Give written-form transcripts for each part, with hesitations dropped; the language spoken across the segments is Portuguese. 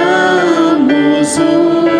Adoramos o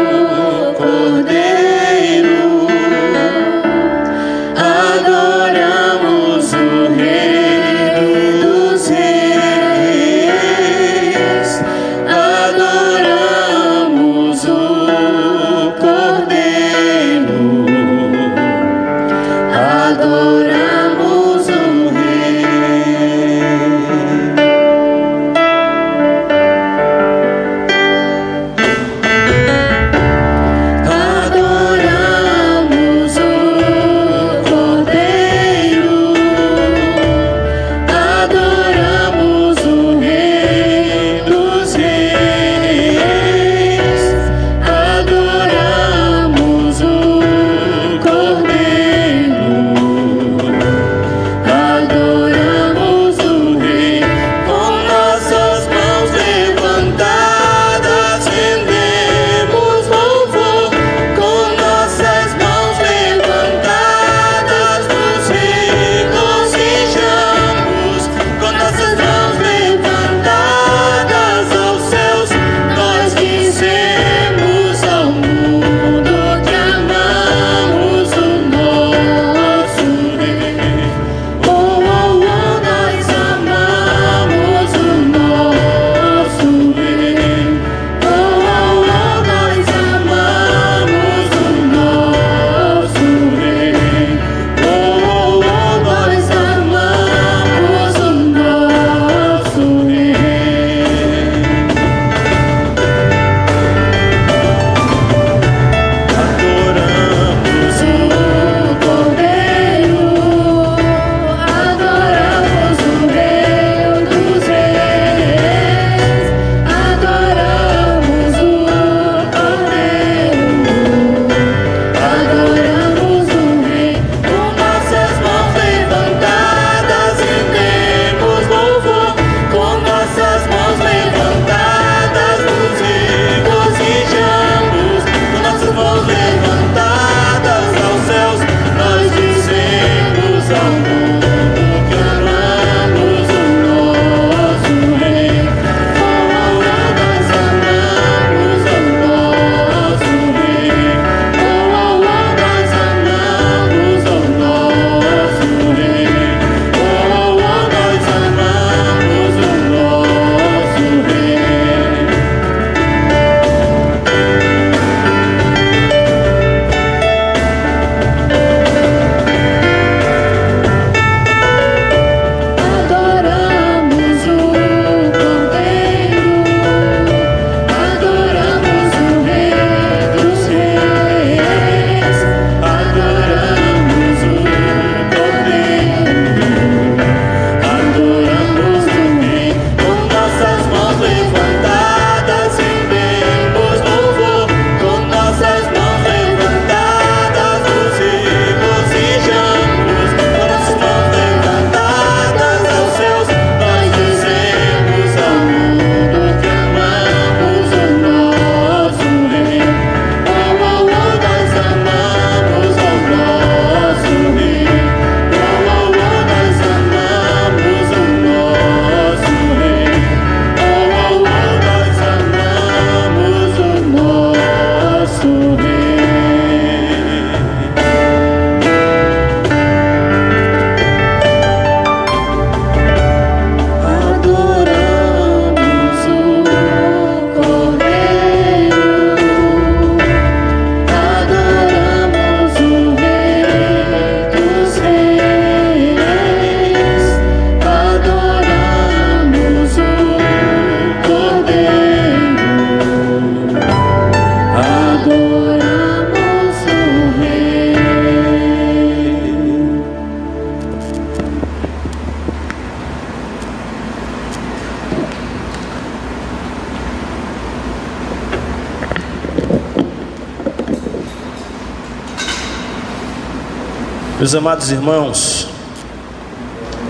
Meus amados irmãos,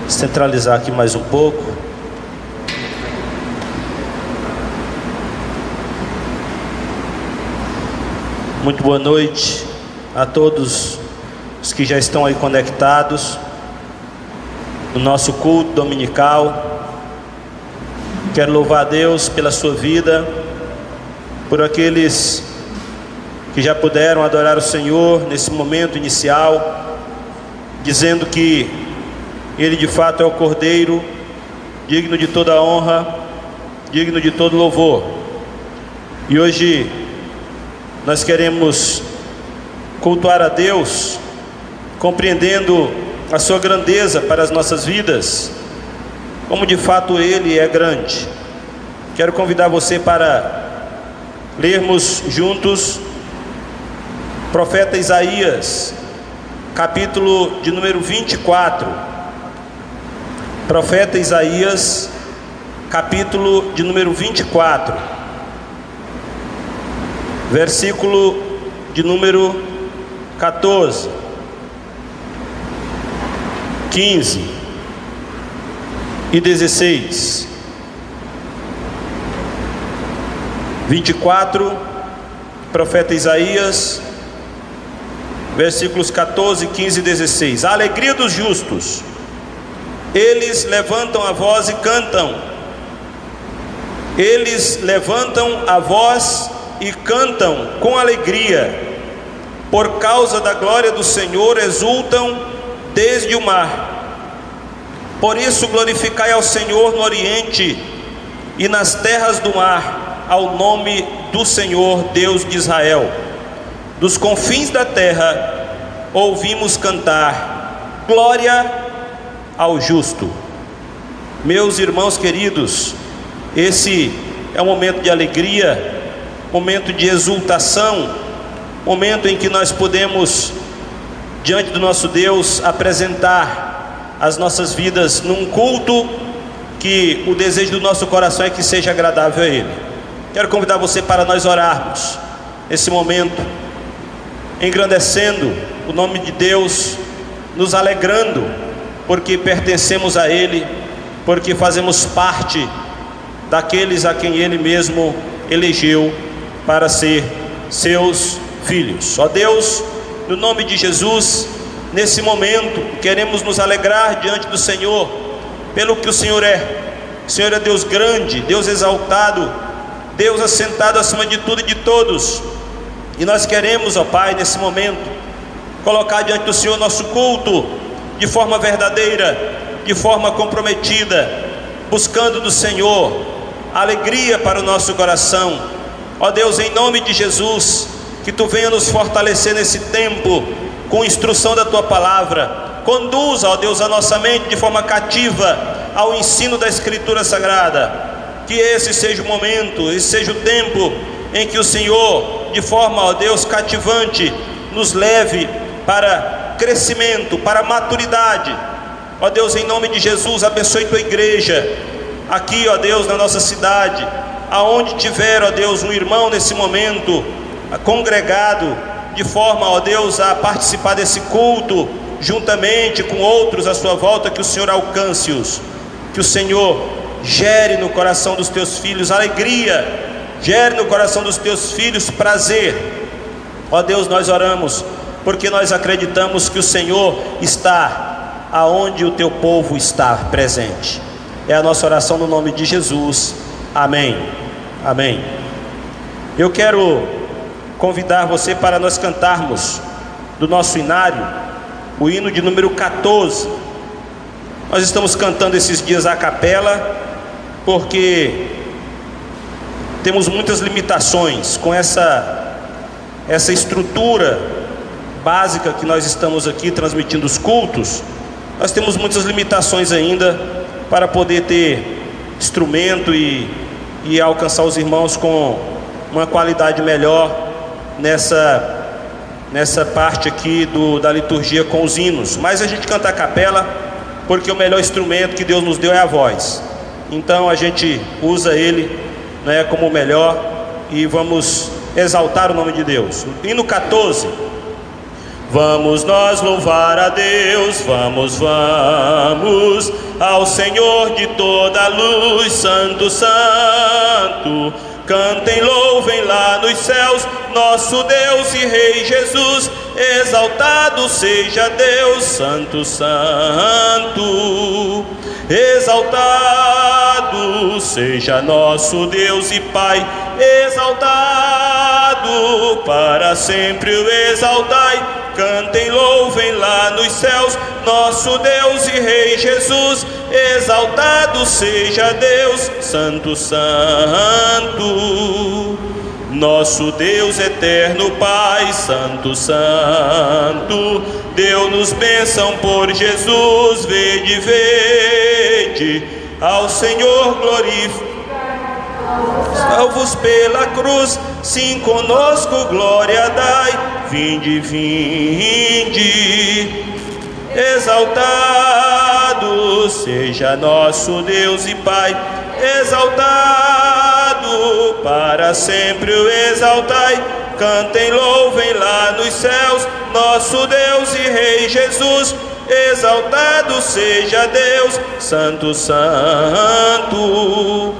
centralizar aqui mais um pouco. Muito boa noite a todos os que já estão aí conectados no nosso culto dominical. Quero louvar a Deus pela sua vida, por aqueles que já puderam adorar o Senhor nesse momento inicial, dizendo que Ele de fato é o Cordeiro, digno de toda honra, digno de todo louvor. E hoje nós queremos cultuar a Deus, compreendendo a sua grandeza para as nossas vidas, como de fato Ele é grande. Quero convidar você para lermos juntos profeta Isaías, capítulo de número 24. Profeta Isaías, capítulo de número 24, versículo de número 14, 15 e 16. 24, profeta Isaías, versículos 14, 15 e 16. A alegria dos justos, eles levantam a voz e cantam. Eles levantam a voz e cantam com alegria. Por causa da glória do Senhor exultam desde o mar. Por isso glorificai ao Senhor no oriente e nas terras do mar, ao nome do Senhor Deus de Israel. Dos confins da terra ouvimos cantar glória ao justo. Meus irmãos queridos, esse é um momento de alegria, momento de exultação, momento em que nós podemos, diante do nosso Deus, apresentar as nossas vidas num culto que o desejo do nosso coração é que seja agradável a Ele. Quero convidar você para nós orarmos nesse momento, engrandecendo o nome de Deus, nos alegrando porque pertencemos a Ele, porque fazemos parte daqueles a quem Ele mesmo elegeu para ser seus filhos. Ó Deus, no nome de Jesus, nesse momento queremos nos alegrar diante do Senhor pelo que o Senhor é. O Senhor é Deus grande, Deus exaltado, Deus assentado acima de tudo e de todos. E nós queremos, ó Pai, nesse momento, colocar diante do Senhor nosso culto de forma verdadeira, de forma comprometida, buscando do Senhor alegria para o nosso coração. Ó Deus, em nome de Jesus, que Tu venha nos fortalecer nesse tempo, com instrução da Tua palavra. Conduza, ó Deus, a nossa mente de forma cativa ao ensino da Escritura Sagrada. Que esse seja o momento, esse seja o tempo em que o Senhor, de forma, ó Deus, cativante, nos leve para crescimento, para maturidade. Ó Deus, em nome de Jesus, abençoe Tua igreja, aqui, ó Deus, na nossa cidade, aonde tiver, ó Deus, um irmão nesse momento, congregado, de forma, ó Deus, a participar desse culto, juntamente com outros à sua volta, que o Senhor alcance-os, que o Senhor gere no coração dos Teus filhos alegria, gere no coração dos Teus filhos prazer. Ó Deus, nós oramos porque nós acreditamos que o Senhor está aonde o Teu povo está presente. É a nossa oração no nome de Jesus. Amém. Amém. Eu quero convidar você para nós cantarmos do nosso hinário o hino de número 14. Nós estamos cantando esses dias a capela porque temos muitas limitações com essa estrutura básica que nós estamos aqui transmitindo os cultos. Nós temos muitas limitações ainda para poder ter instrumento e alcançar os irmãos com uma qualidade melhor nessa parte aqui da liturgia com os hinos. Mas a gente canta a capela porque o melhor instrumento que Deus nos deu é a voz. Então a gente usa ele, né, como o melhor, e vamos exaltar o nome de Deus. Hino 14: Vamos nós louvar a Deus, vamos ao Senhor de toda a luz, Santo, Santo. Cantem, louvem lá nos céus, nosso Deus e Rei Jesus, exaltado seja Deus, Santo, Santo. Exaltado seja nosso Deus e Pai, exaltado para sempre o exaltai. Cantem, louvem lá nos céus, nosso Deus e Rei Jesus, exaltado seja Deus, Santo, Santo. Nosso Deus eterno Pai, Santo, Santo, deu-nos bênção por Jesus, vede, vede, ao Senhor glorificado. Salvos pela cruz, sim, conosco glória dai. Vinde, vinde, exaltado seja nosso Deus e Pai, exaltado para sempre o exaltai. Cantem, louvem lá nos céus, nosso Deus e Rei Jesus, exaltado seja Deus, Santo, Santo.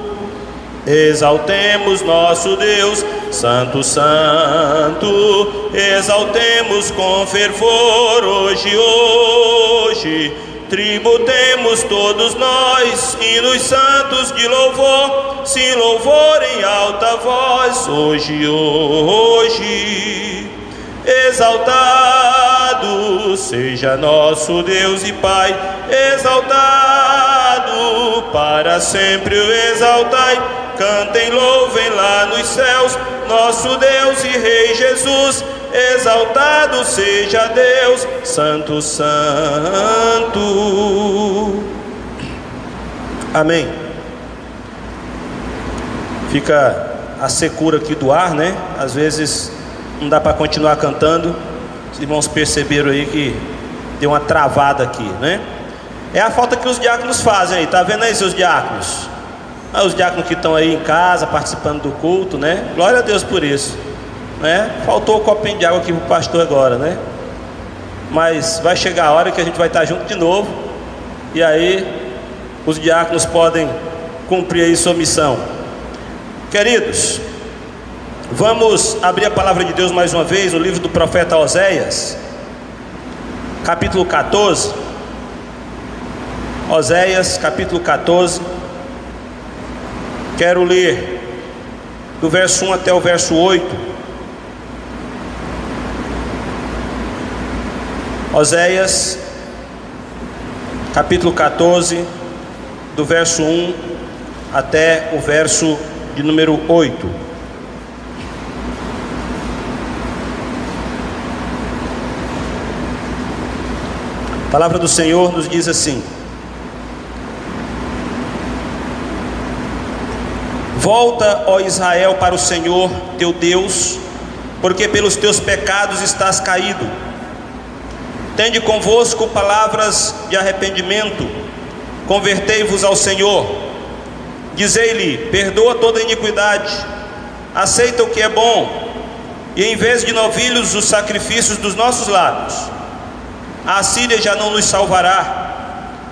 Exaltemos nosso Deus, Santo, Santo, exaltemos com fervor hoje, hoje. Tributemos todos nós hinos santos de louvor, sim, louvor em alta voz, hoje, hoje. Exaltado seja nosso Deus e Pai, exaltado para sempre o exaltai. Cantem, louvem lá nos céus, nosso Deus e Rei Jesus, exaltado seja Deus, Santo, Santo. Amém. Fica a secura aqui do ar, né? Às vezes não dá para continuar cantando. Os irmãos perceberam aí que deu uma travada aqui, né? É a falta que os diáconos fazem aí, tá vendo aí, seus diáconos? Os diáconos que estão aí em casa participando do culto, né? Glória a Deus por isso, né? Faltou o copinho de água aqui pro pastor agora, né? Mas vai chegar a hora que a gente vai estar junto de novo, e aí os diáconos podem cumprir aí sua missão. Queridos, vamos abrir a palavra de Deus mais uma vez no livro do profeta Oséias, capítulo 14. Oséias, capítulo 14. Quero ler do verso 1 até o verso 8. Oséias, capítulo 14, do verso 1 até o verso de número 8. A palavra do Senhor nos diz assim: Volta, ó Israel, para o Senhor teu Deus, porque pelos teus pecados estás caído. Tende convosco palavras de arrependimento, convertei-vos ao Senhor. Dizei-lhe: perdoa toda iniquidade, aceita o que é bom, e em vez de novilhos os sacrifícios dos nossos lábios. A Assíria já não nos salvará.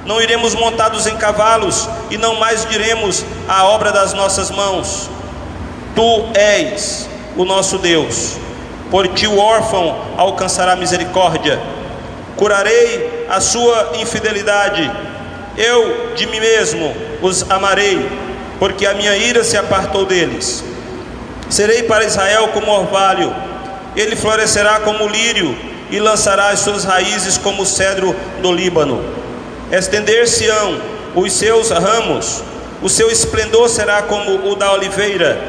Não iremos montados em cavalos, e não mais diremos a obra das nossas mãos. Tu és o nosso Deus, por ti o órfão alcançará misericórdia. Curarei a sua infidelidade, eu de mim mesmo os amarei, porque a minha ira se apartou deles. Serei para Israel como orvalho, ele florescerá como lírio, e lançará as suas raízes como o cedro do Líbano. Estender-se-ão os seus ramos, o seu esplendor será como o da oliveira,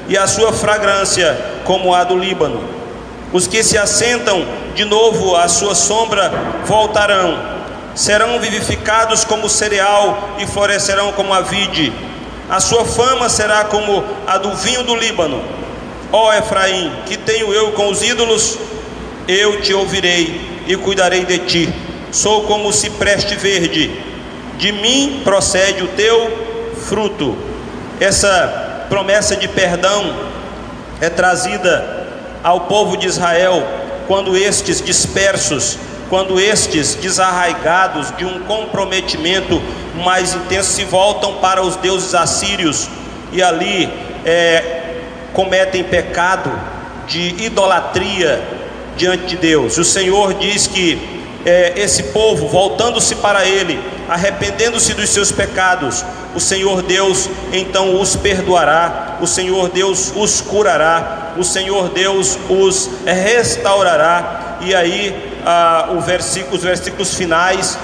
e a sua fragrância como a do Líbano. Os que se assentam de novo à sua sombra voltarão, serão vivificados como o cereal e florescerão como a vide. A sua fama será como a do vinho do Líbano. Ó Efraim, que tenho eu com os ídolos? Eu te ouvirei e cuidarei de ti. Sou como o cipreste verde, de mim procede o teu fruto. Essa promessa de perdão é trazida ao povo de Israel quando estes dispersos, quando estes desarraigados de um comprometimento mais intenso se voltam para os deuses assírios e ali cometem pecado de idolatria diante de Deus. O Senhor diz que esse povo, voltando-se para Ele, arrependendo-se dos seus pecados, o Senhor Deus então os perdoará, o Senhor Deus os curará, o Senhor Deus os restaurará. E aí os versículos finais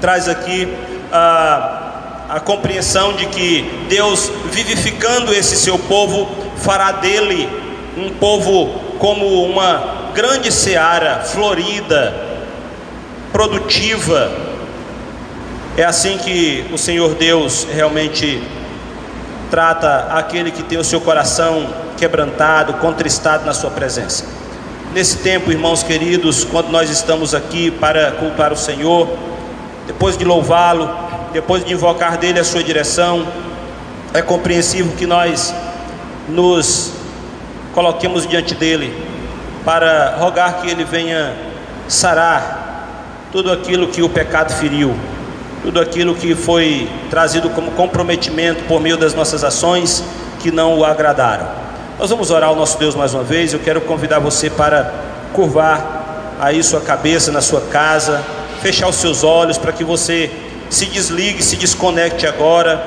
traz aqui a compreensão de que Deus, vivificando esse seu povo, fará dele um povo como uma grande seara, florida, produtiva. É assim que o Senhor Deus realmente trata aquele que tem o seu coração quebrantado, contristado na sua presença. Nesse tempo, irmãos queridos, quando nós estamos aqui para cultuar o Senhor, depois de louvá-lo, depois de invocar dele a sua direção, é compreensível que nós nos coloquemos diante dele para rogar que ele venha sarar tudo aquilo que o pecado feriu, tudo aquilo que foi trazido como comprometimento por meio das nossas ações que não o agradaram. Nós vamos orar ao nosso Deus mais uma vez. Eu quero convidar você para curvar aí sua cabeça na sua casa, fechar os seus olhos para que você se desligue, se desconecte agora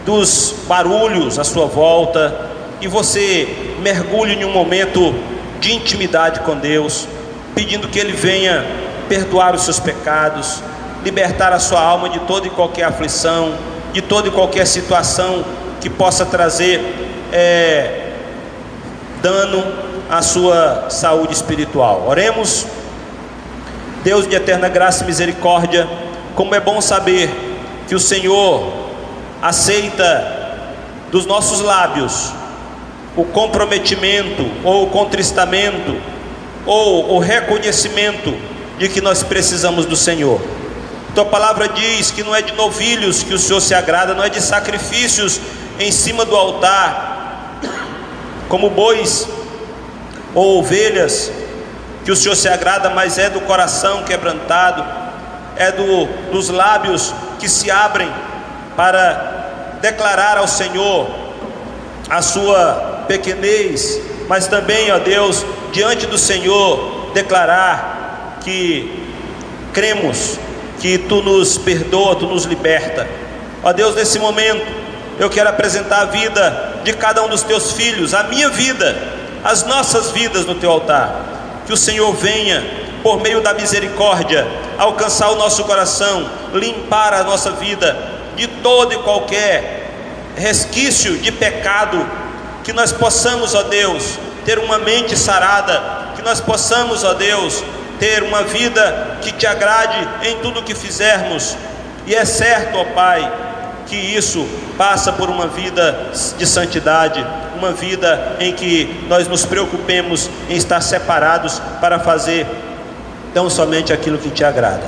dos barulhos à sua volta e você mergulhe em um momento de intimidade com Deus, pedindo que Ele venha perdoar os seus pecados, libertar a sua alma de toda e qualquer aflição, de toda e qualquer situação que possa trazer dano à sua saúde espiritual. Oremos. Deus de eterna graça e misericórdia, como é bom saber que o Senhor aceita dos nossos lábios o comprometimento, ou o contristamento, ou o reconhecimento de que nós precisamos do Senhor. Tua palavra diz que não é de novilhos que o Senhor se agrada, não é de sacrifícios em cima do altar, como bois ou ovelhas que o Senhor se agrada, mas é do coração quebrantado, é dos lábios que se abrem para declarar ao Senhor a sua pequenez, mas também, ó Deus, diante do Senhor, declarar que cremos que Tu nos perdoa, Tu nos liberta. Ó Deus, nesse momento, eu quero apresentar a vida de cada um dos Teus filhos, a minha vida, as nossas vidas no Teu altar. Que o Senhor venha, por meio da misericórdia, alcançar o nosso coração, limpar a nossa vida de todo e qualquer resquício de pecado, que nós possamos, ó Deus, ter uma mente sarada, que nós possamos, ó Deus, ter uma vida que Te agrade em tudo que fizermos. E é certo, ó Pai, que isso passa por uma vida de santidade, uma vida em que nós nos preocupemos em estar separados para fazer tão somente aquilo que Te agrada.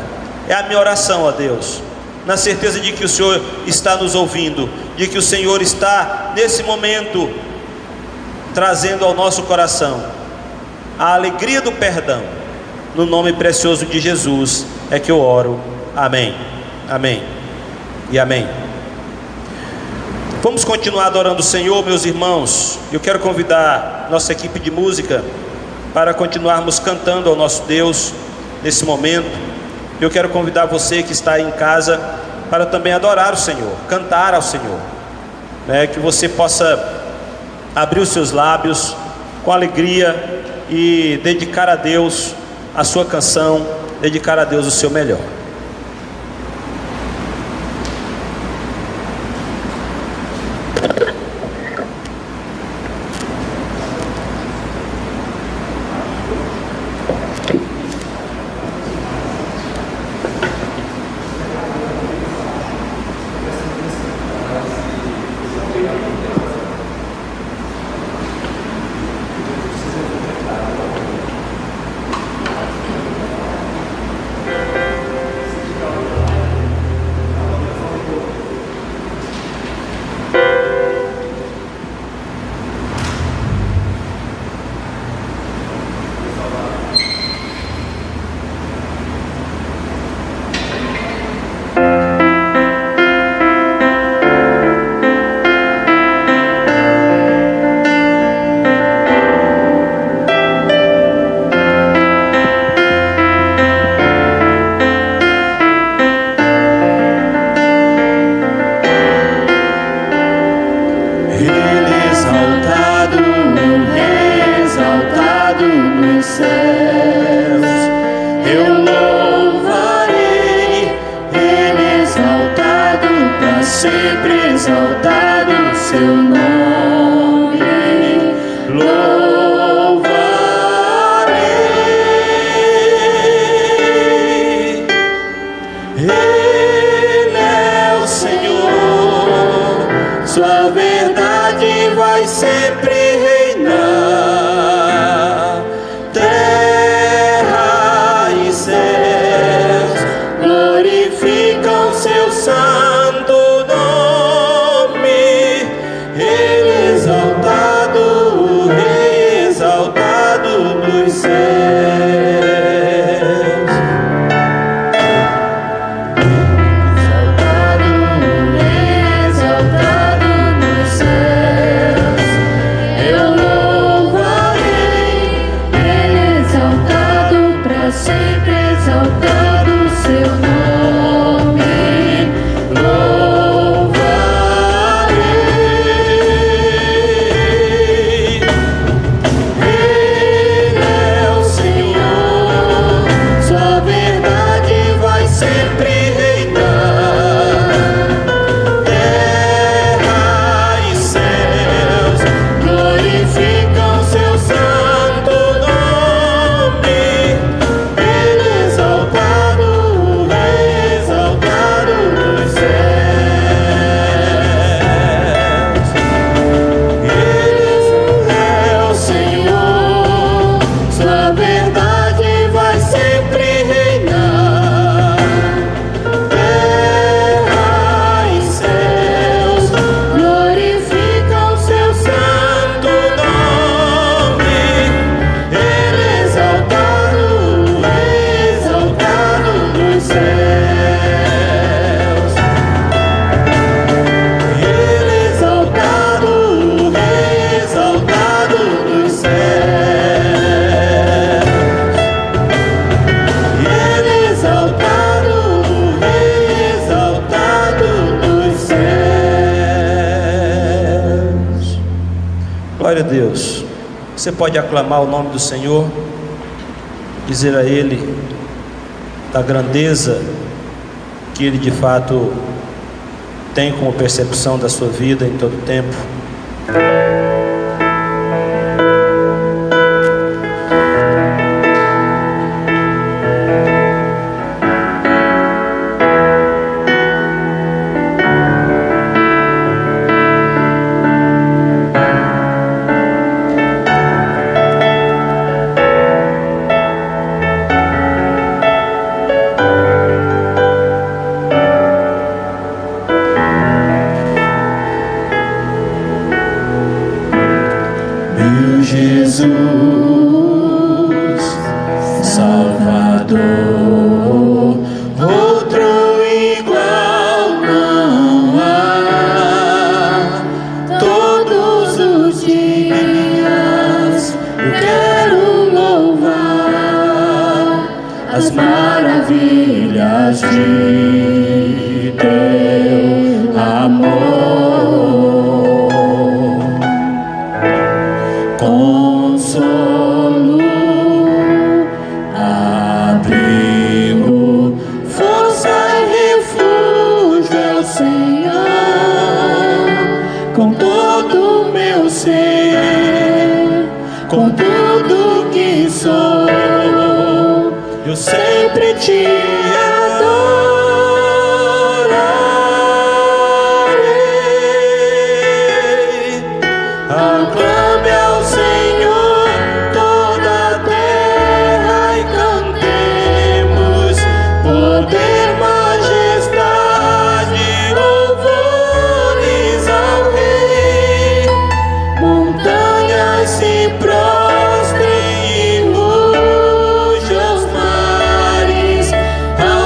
É a minha oração, ó Deus, na certeza de que o Senhor está nos ouvindo, de que o Senhor está nesse momento trazendo ao nosso coração a alegria do perdão. No nome precioso de Jesus é que eu oro. Amém, amém e amém. Vamos continuar adorando o Senhor, meus irmãos. Eu quero convidar nossa equipe de música para continuarmos cantando ao nosso Deus nesse momento. Eu quero convidar você que está aí em casa para também adorar o Senhor, cantar ao Senhor, que você possa abrir os seus lábios com alegria e dedicar a Deus a sua canção, dedicar a Deus o seu melhor. Glória a Deus. Você pode aclamar o nome do Senhor, dizer a Ele da grandeza que Ele de fato tem como percepção da sua vida em todo tempo. Jesus, Salvador, outro igual não há. Todos os dias eu quero louvar as maravilhas de teu amor. Consolo, abrigo, força e refúgio é o Senhor. Com todo o meu ser, com tudo que sou, eu sempre te adorarei. Aclame ao Senhor toda a terra e cantemos poder, majestade, louvores ao Rei. Montanhas se prostrem e rujam os mares, a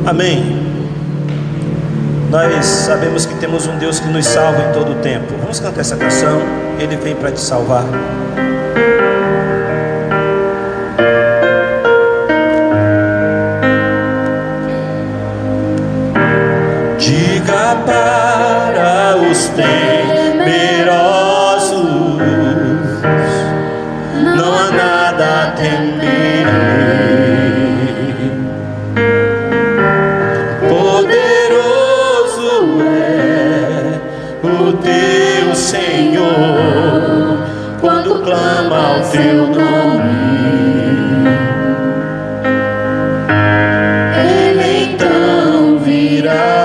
Amém. Nós sabemos que temos um Deus que nos salva em todo o tempo. Vamos cantar essa canção. Ele vem para te salvar. Diga para os temerosos, não há nada a temer. Poderoso é o teu Senhor, quando clama ao teu nome. Ele então virá.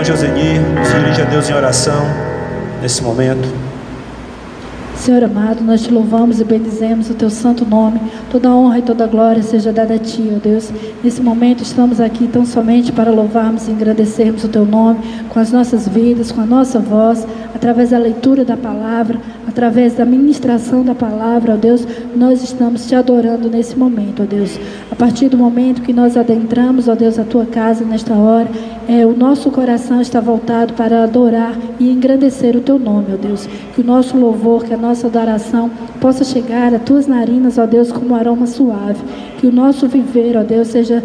Josenir, se dirige a Deus em oração nesse momento. Senhor amado, nós te louvamos e bendizemos o teu santo nome. Toda honra e toda glória seja dada a ti, ó Deus. Nesse momento estamos aqui tão somente para louvarmos e agradecermos o teu nome com as nossas vidas, com a nossa voz, através da leitura da palavra, através da ministração da palavra, ó Deus. Nós estamos te adorando nesse momento, ó Deus. A partir do momento que nós adentramos, ó Deus, a tua casa nesta hora, o nosso coração está voltado para adorar e engrandecer o teu nome, ó Deus. Que o nosso louvor, que a nossa adoração possa chegar às tuas narinas, ó Deus, como um aroma suave. Que o nosso viver, ó Deus, seja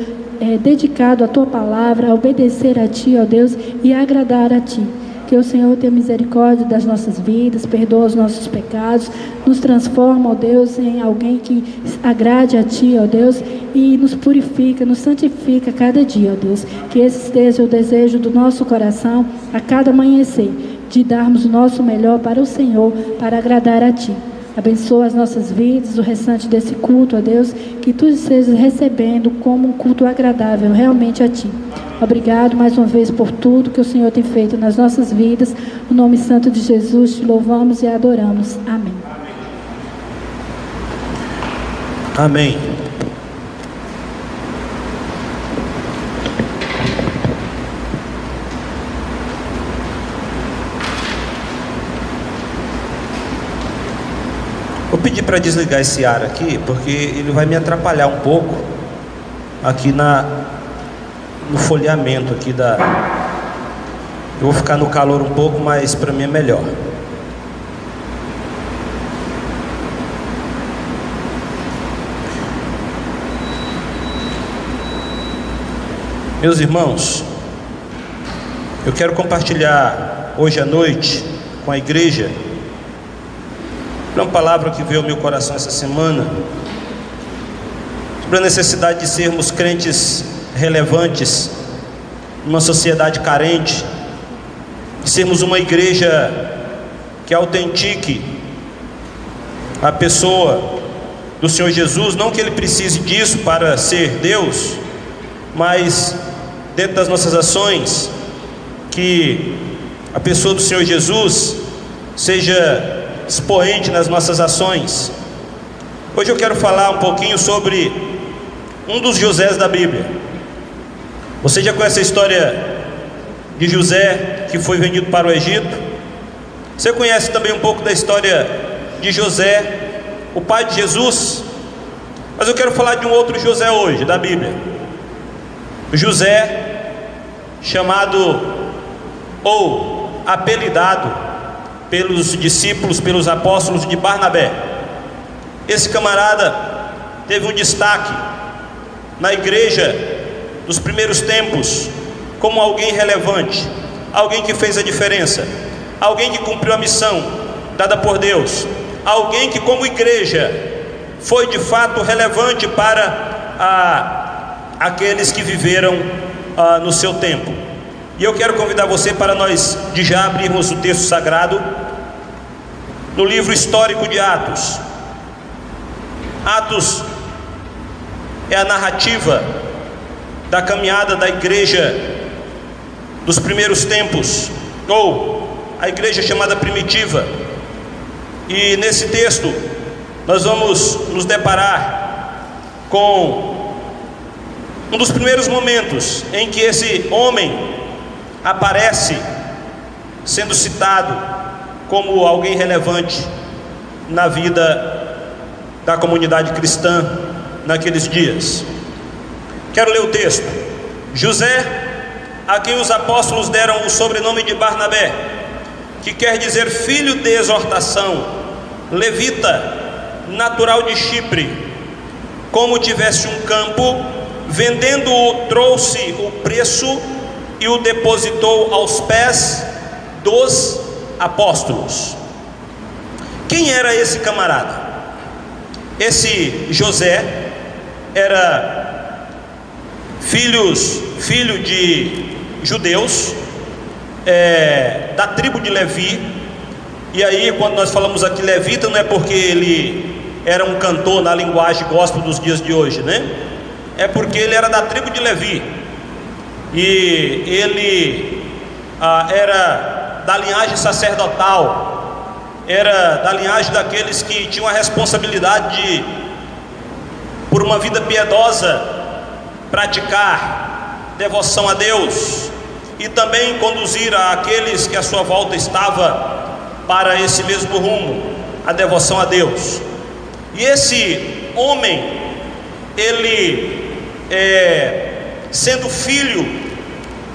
dedicado à tua palavra, a obedecer a ti, ó Deus, e a agradar a ti. Que o Senhor tenha misericórdia das nossas vidas, perdoa os nossos pecados, nos transforma, ó Deus, em alguém que agrade a ti, ó Deus, e nos purifica, nos santifica cada dia, ó Deus. Que esse seja o desejo do nosso coração a cada amanhecer, de darmos o nosso melhor para o Senhor, para agradar a ti. Abençoa as nossas vidas, o restante desse culto, ó Deus, que tu estejas recebendo como um culto agradável realmente a ti. Obrigado mais uma vez por tudo que o Senhor tem feito nas nossas vidas. No nome santo de Jesus, te louvamos e adoramos. Amém. Amém. Vou pedir para desligar esse ar aqui, porque ele vai me atrapalhar um pouco aqui no folheamento aqui eu vou ficar no calor um pouco, mas para mim é melhor. Meus irmãos, eu quero compartilhar hoje à noite com a igreja uma palavra que veio ao meu coração essa semana sobre a necessidade de sermos crentes relevantes numa sociedade carente, de sermos uma igreja que autentique a pessoa do Senhor Jesus. Não que Ele precise disso para ser Deus, mas dentro das nossas ações, que a pessoa do Senhor Jesus seja expoente nas nossas ações. Hoje eu quero falar um pouquinho sobre um dos Josés da Bíblia. Você já conhece a história de José, que foi vendido para o Egito? Você conhece também um pouco da história de José, o pai de Jesus? Mas eu quero falar de um outro José hoje, da Bíblia. O José, chamado ou apelidado pelos discípulos, pelos apóstolos de Barnabé. Esse camarada teve um destaque na igreja dos primeiros tempos, como alguém relevante, alguém que fez a diferença, alguém que cumpriu a missão dada por Deus, alguém que como igreja foi de fato relevante para aqueles que viveram no seu tempo. E eu quero convidar você para nós de já abrirmos o texto sagrado no livro histórico de Atos. Atos é a narrativa da caminhada da igreja dos primeiros tempos, ou a igreja chamada primitiva. E nesse texto nós vamos nos deparar com um dos primeiros momentos em que esse homem aparece sendo citado como alguém relevante na vida da comunidade cristã naqueles dias. Quero ler o texto. José, a quem os apóstolos deram o sobrenome de Barnabé, que quer dizer filho de exortação, levita, natural de Chipre, como tivesse um campo, vendendo-o, trouxe o preço e o depositou aos pés dos apóstolos. Quem era esse camarada? Esse José era filho de judeus, da tribo de Levi. E aí, quando nós falamos aqui levita, não é porque ele era um cantor na linguagem gospel dos dias de hoje, né? É porque ele era da tribo de Levi. E ele era da linhagem sacerdotal era da linhagem daqueles que tinham a responsabilidade de, por uma vida piedosa, praticar devoção a Deus e também conduzir aqueles que à sua volta estava para esse mesmo rumo, a devoção a Deus. E esse homem, ele sendo filho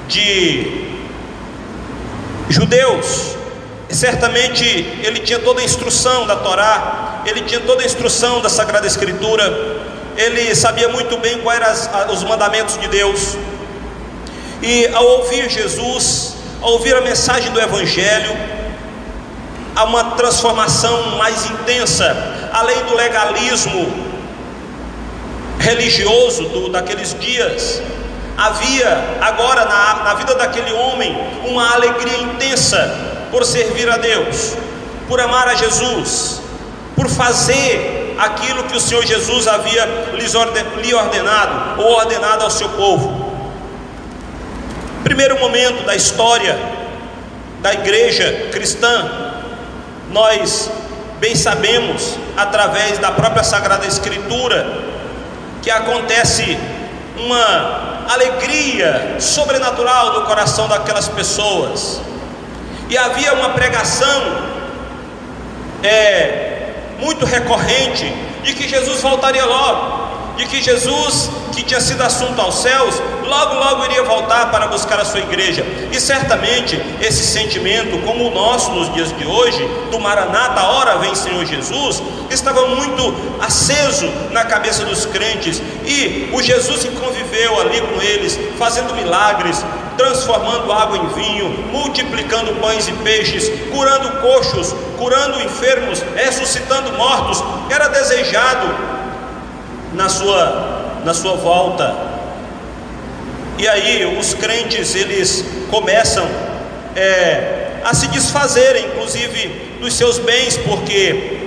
de judeus, certamente ele tinha toda a instrução da Torá, ele tinha toda a instrução da Sagrada Escritura, ele sabia muito bem quais eram os mandamentos de Deus. E ao ouvir Jesus, ao ouvir a mensagem do Evangelho, há uma transformação mais intensa, além do legalismo religioso daqueles dias. Havia agora na vida daquele homem uma alegria intensa por servir a Deus, por amar a Jesus, por fazer aquilo que o Senhor Jesus havia lhe ordenado, ou ordenado ao seu povo. Primeiro momento da história da igreja cristã, nós bem sabemos, através da própria Sagrada Escritura, que acontece uma alegria sobrenatural do coração daquelas pessoas. E havia uma pregação muito recorrente de que Jesus voltaria logo, de que Jesus, que tinha sido assunto aos céus, logo iria voltar para buscar a sua igreja. E certamente esse sentimento, como o nosso nos dias de hoje, do Maranata, ora vem Senhor Jesus, estava muito aceso na cabeça dos crentes. E o Jesus que conviveu ali com eles, fazendo milagres, transformando água em vinho, multiplicando pães e peixes, curando coxos, curando enfermos, ressuscitando mortos, era desejado na sua volta. E aí os crentes, eles começam a se desfazerem, inclusive, dos seus bens, porque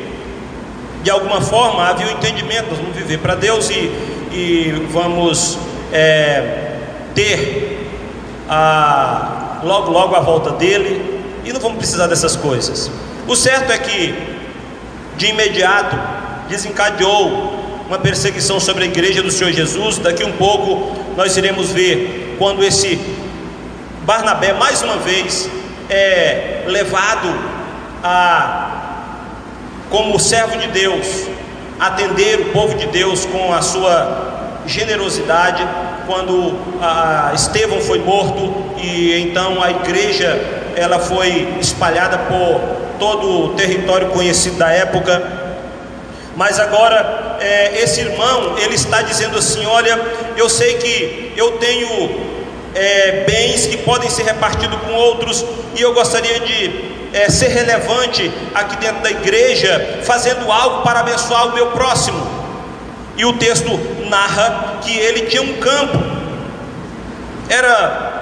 de alguma forma havia o entendimento: nós vamos viver para Deus e vamos ter logo a volta dele, e não vamos precisar dessas coisas. O certo é que de imediato desencadeou uma perseguição sobre a igreja do Senhor Jesus. Daqui um pouco nós iremos ver quando esse Barnabé mais uma vez é levado como servo de Deus, atender o povo de Deus com a sua generosidade, quando Estevão foi morto, e então a igreja ela foi espalhada por todo o território conhecido da época. Mas agora esse irmão, ele está dizendo assim: olha, eu sei que eu tenho bens que podem ser repartidos com outros, e eu gostaria de ser relevante aqui dentro da igreja, fazendo algo para abençoar o meu próximo. E o texto narra que ele tinha um campo, era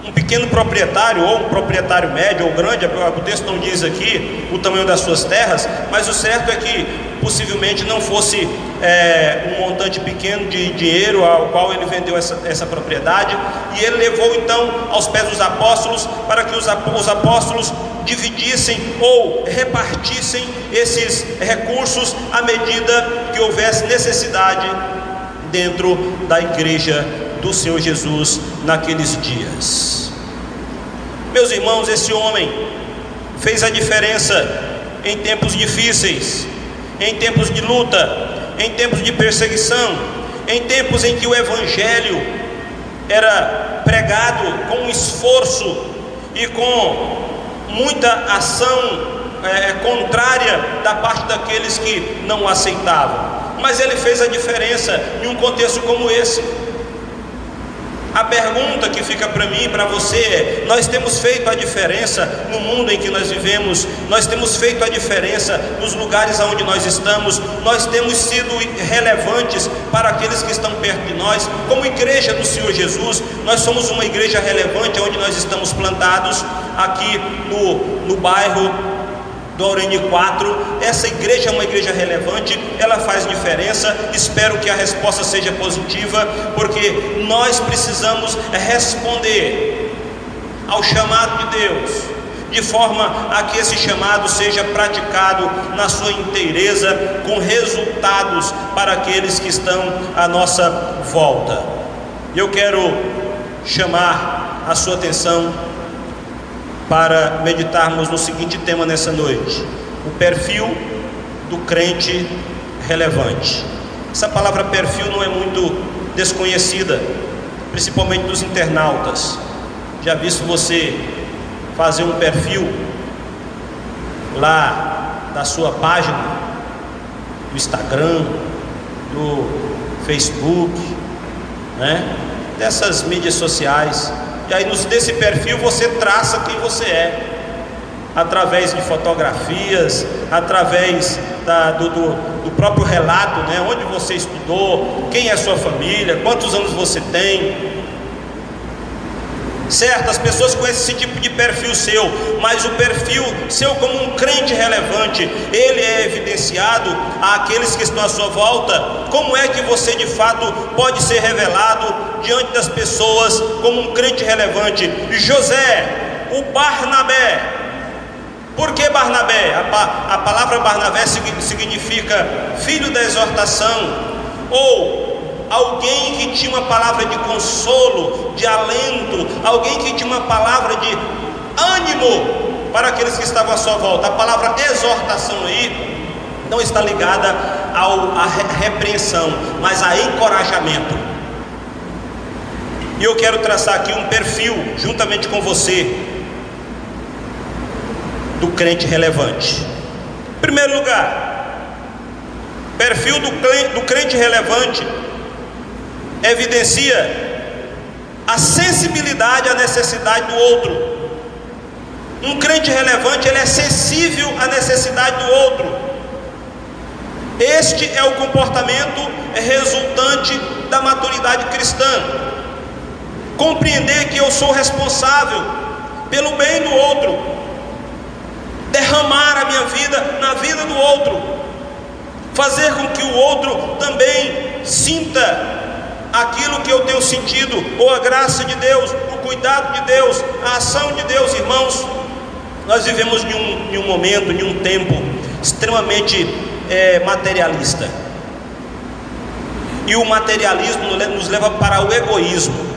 um pequeno proprietário, ou um proprietário médio ou grande, o texto não diz aqui o tamanho das suas terras, mas o certo é que possivelmente não fosse um montante pequeno de dinheiro ao qual ele vendeu essa propriedade. E ele levou então aos pés dos apóstolos, para que os apóstolos dividissem ou repartissem esses recursos à medida que houvesse necessidade dentro da igreja do Senhor Jesus naqueles dias. Meus irmãos, esse homem fez a diferença em tempos difíceis, em tempos de luta, em tempos de perseguição, em tempos em que o Evangelho era pregado com esforço e com muita ação contrária da parte daqueles que não o aceitavam. Mas ele fez a diferença em um contexto como esse. A pergunta que fica para mim e para você é: nós temos feito a diferença no mundo em que nós vivemos? Nós temos feito a diferença nos lugares onde nós estamos? Nós temos sido relevantes para aqueles que estão perto de nós? Como igreja do Senhor Jesus, nós somos uma igreja relevante onde nós estamos plantados, aqui no bairro do Aureni 4, essa igreja é uma igreja relevante, ela faz diferença. Espero que a resposta seja positiva, porque nós precisamos responder ao chamado de Deus de forma a que esse chamado seja praticado na sua inteireza, com resultados para aqueles que estão à nossa volta. Eu quero chamar a sua atenção para meditarmos no seguinte tema nessa noite: o perfil do crente relevante. Essa palavra perfil não é muito desconhecida, principalmente dos internautas. Já visto você fazer um perfil lá da sua página do Instagram, do Facebook, né? Dessas mídias sociais. E aí desse perfil você traça quem você é, através de fotografias, através do próprio relato, né? Onde você estudou, quem é sua família, quantos anos você tem. Certo, as pessoas conhecem esse tipo de perfil seu, mas o perfil seu como um crente relevante, ele é evidenciado àqueles que estão à sua volta. Como é que você de fato pode ser revelado diante das pessoas como um crente relevante? José, o Barnabé. Por que Barnabé? A palavra Barnabé significa filho da exortação, ou alguém que tinha uma palavra de consolo, de alento, alguém que tinha uma palavra de ânimo para aqueles que estavam à sua volta. A palavra exortação aí não está ligada à repreensão, mas a encorajamento. E eu quero traçar aqui um perfil, juntamente com você, do crente relevante. Em primeiro lugar, perfil do crente relevante evidencia a sensibilidade à necessidade do outro. Um crente relevante, ele é sensível à necessidade do outro. Este é o comportamento resultante da maturidade cristã. Compreender que eu sou responsável pelo bem do outro, derramar a minha vida na vida do outro, fazer com que o outro também sinta aquilo que eu tenho sentido, ou a graça de Deus, o cuidado de Deus, a ação de Deus. Irmãos, nós vivemos em um momento, em um tempo extremamente materialista, e o materialismo nos leva para o egoísmo.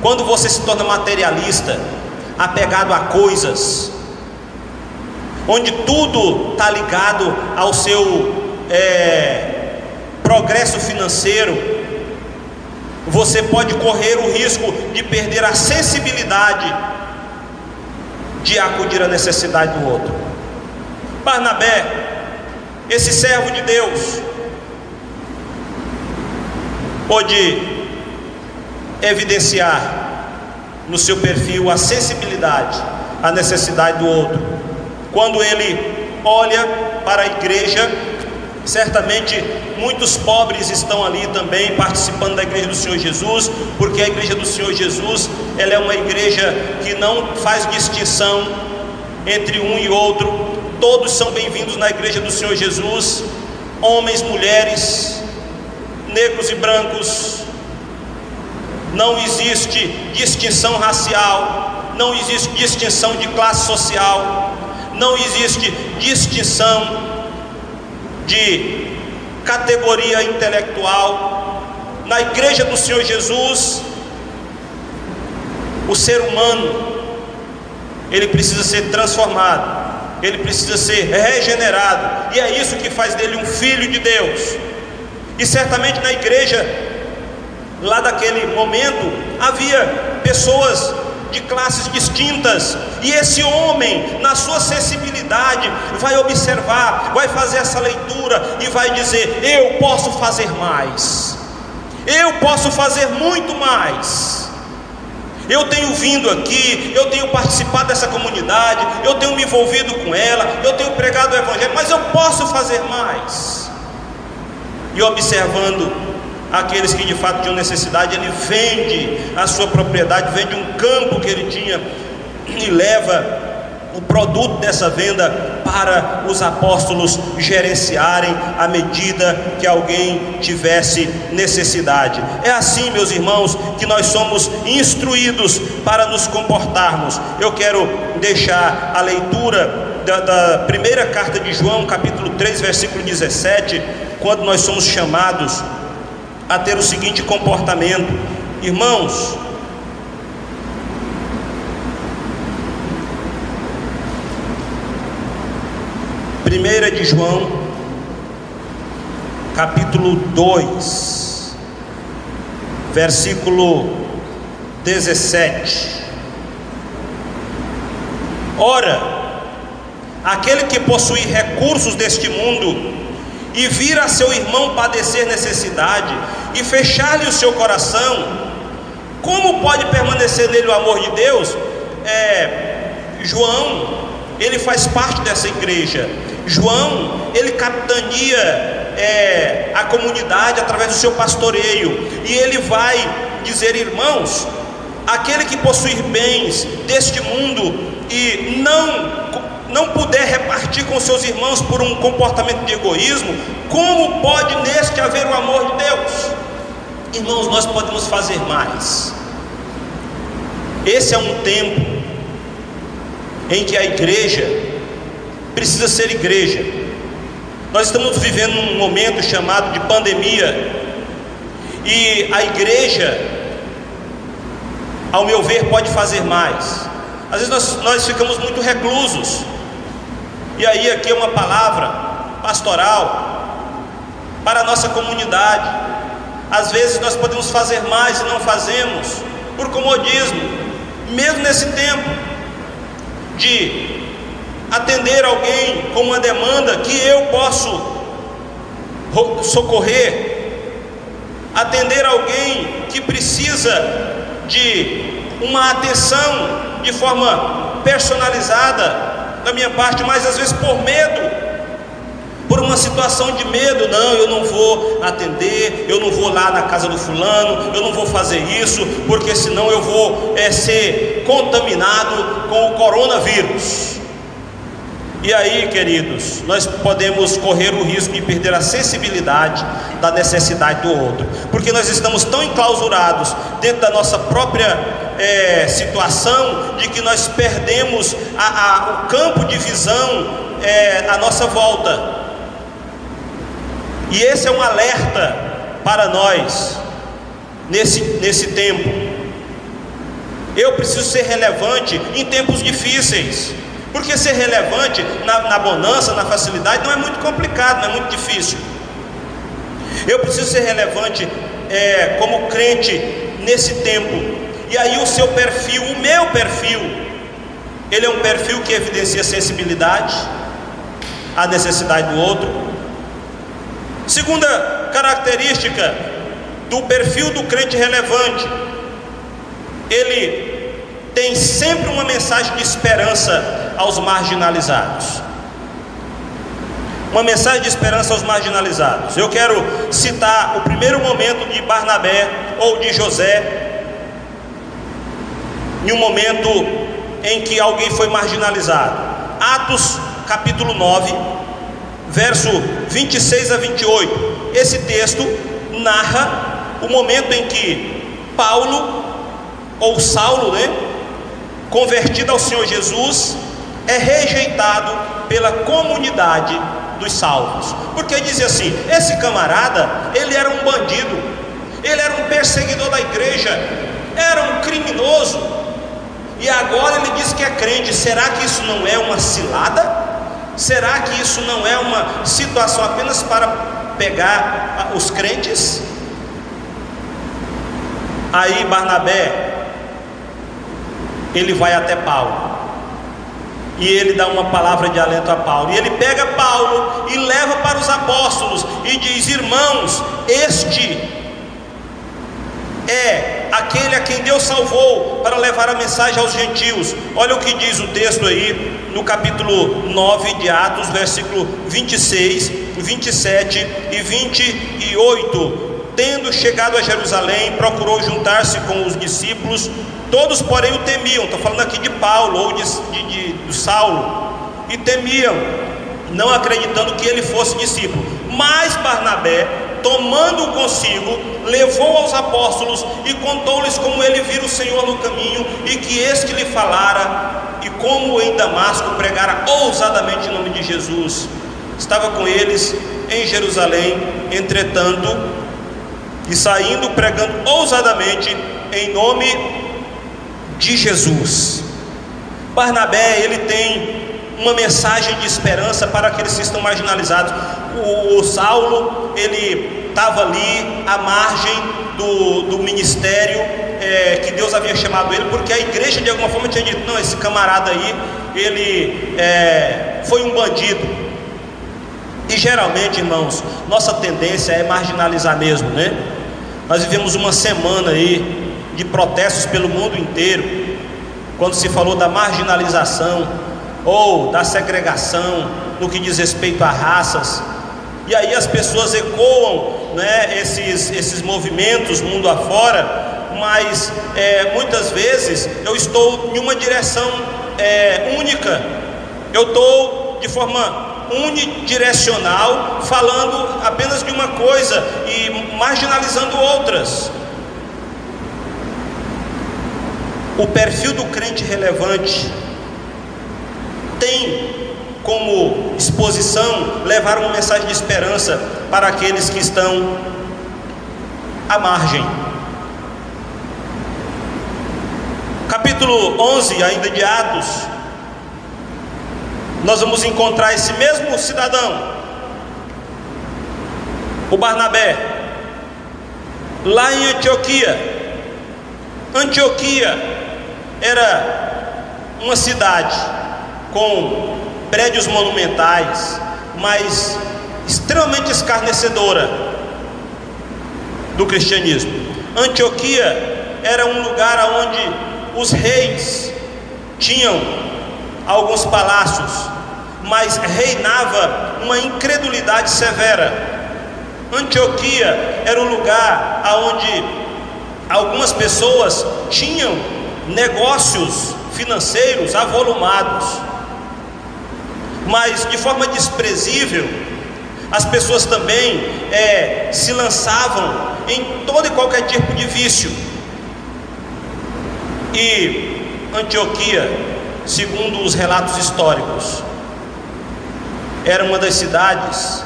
Quando você se torna materialista, apegado a coisas, onde tudo está ligado ao seu progresso financeiro, você pode correr o risco de perder a sensibilidade de acudir à necessidade do outro. Barnabé, esse servo de Deus, pode evidenciar no seu perfil a sensibilidade à necessidade do outro. Quando ele olha para a igreja, certamente muitos pobres estão ali também participando da igreja do Senhor Jesus, porque a igreja do Senhor Jesus, ela é uma igreja que não faz distinção entre um e outro. Todos são bem-vindos na igreja do Senhor Jesus, homens, mulheres, negros e brancos. Não existe distinção racial, não existe distinção de classe social, não existe distinção de categoria intelectual. Na igreja do Senhor Jesus, o ser humano, ele precisa ser transformado, ele precisa ser regenerado, e é isso que faz dele um filho de Deus. E certamente na igreja, lá daquele momento, havia pessoas de classes distintas, e esse homem, na sua sensibilidade, vai observar, vai fazer essa leitura e vai dizer: eu posso fazer mais, eu posso fazer muito mais. Eu tenho vindo aqui, eu tenho participado dessa comunidade, eu tenho me envolvido com ela, eu tenho pregado o evangelho, mas eu posso fazer mais. E observando aqueles que de fato tinham necessidade, ele vende a sua propriedade, vende um campo que ele tinha e leva o produto dessa venda para os apóstolos gerenciarem à medida que alguém tivesse necessidade. É assim, meus irmãos, que nós somos instruídos para nos comportarmos. Eu quero deixar a leitura da primeira carta de João, capítulo 3, versículo 17, quando nós somos chamados a ter o seguinte comportamento. Irmãos, Primeira de João, capítulo 2, versículo 17. Ora, aquele que possui recursos deste mundo e vir a seu irmão padecer necessidade e fechar-lhe o seu coração, como pode permanecer nele o amor de Deus? João, ele faz parte dessa igreja. João, ele capitania a comunidade através do seu pastoreio, e ele vai dizer: irmãos, aquele que possuir bens deste mundo e não puder repartir com seus irmãos por um comportamento de egoísmo, como pode neste haver o amor de Deus? Irmãos, nós podemos fazer mais. Esse é um tempo em que a igreja precisa ser igreja. Nós estamos vivendo um momento chamado de pandemia, e a igreja, ao meu ver, pode fazer mais. Às vezes nós ficamos muito reclusos, e aí aqui é uma palavra pastoral para a nossa comunidade. Às vezes nós podemos fazer mais e não fazemos por comodismo, mesmo nesse tempo de atender alguém com uma demanda que eu posso socorrer, atender alguém que precisa de uma atenção de forma personalizada da minha parte, mas às vezes por medo, por uma situação de medo. Não, eu não vou atender, eu não vou lá na casa do fulano, eu não vou fazer isso, porque senão eu vou ser contaminado com o coronavírus. E aí, queridos, nós podemos correr o risco de perder a sensibilidade da necessidade do outro, porque nós estamos tão enclausurados dentro da nossa própria situação, de que nós perdemos o campo de visão à nossa volta. E esse é um alerta para nós nesse tempo. Eu preciso ser relevante em tempos difíceis, porque ser relevante na bonança, na facilidade, não é muito complicado, não é muito difícil. Eu preciso ser relevante como crente nesse tempo. E aí o seu perfil, o meu perfil, ele é um perfil que evidencia sensibilidade à necessidade do outro. Segunda característica do perfil do crente relevante: ele tem sempre uma mensagem de esperança aos marginalizados. Uma mensagem de esperança aos marginalizados. Eu quero citar o primeiro momento de Barnabé ou de José, em um momento em que alguém foi marginalizado. Atos capítulo 9, verso 26 a 28. Esse texto narra o momento em que Paulo, ou Saulo, convertido ao Senhor Jesus, é rejeitado pela comunidade dos salvos, porque dizia assim: esse camarada, ele era um bandido, ele era um perseguidor da igreja, era um criminoso, e agora ele diz que é crente. Será que isso não é uma cilada? Será que isso não é uma situação apenas para pegar os crentes? Aí Barnabé, ele vai até Paulo, e ele dá uma palavra de alento a Paulo, e ele pega Paulo e leva para os apóstolos e diz: irmãos, este é aquele a quem Deus salvou para levar a mensagem aos gentios. Olha o que diz o texto aí no capítulo 9 de Atos, versículo 26, 27 e 28. tendo chegado a Jerusalém, procurou juntar-se com os discípulos. Todos, porém, o temiam. Estou falando aqui de Paulo ou de Saulo. E temiam, não acreditando que ele fosse discípulo. Mas Barnabé, tomando-o consigo, levou aos apóstolos e contou-lhes como ele vira o Senhor no caminho, e que este lhe falara, e como em Damasco pregara ousadamente em nome de Jesus. Estava com eles em Jerusalém, entretanto, e saindo pregando ousadamente em nome de Jesus. Barnabé, ele tem uma mensagem de esperança para aqueles que estão marginalizados. O Saulo, ele estava ali à margem do ministério que Deus havia chamado ele, porque a igreja de alguma forma tinha dito: não, esse camarada aí, ele foi um bandido. E geralmente, irmãos, nossa tendência é marginalizar mesmo, né? Nós vivemos uma semana aí de protestos pelo mundo inteiro, quando se falou da marginalização ou da segregação no que diz respeito a raças. E aí as pessoas ecoam, né, esses movimentos mundo afora, mas muitas vezes eu estou em uma direção única, eu estou de forma unidirecional, falando apenas de uma coisa e marginalizando outras. O perfil do crente relevante tem como exposição levar uma mensagem de esperança para aqueles que estão à margem. Capítulo 11, ainda de Atos, nós vamos encontrar esse mesmo cidadão, o Barnabé, lá em Antioquia. Antioquia era uma cidade com prédios monumentais, mas extremamente escarnecedora do cristianismo. Antioquia era um lugar onde os reis tinham alguns palácios, mas reinava uma incredulidade severa. Antioquia era um lugar onde algumas pessoas tinham negócios financeiros avolumados, mas de forma desprezível as pessoas também se lançavam em todo e qualquer tipo de vício. E Antioquia, segundo os relatos históricos, era uma das cidades,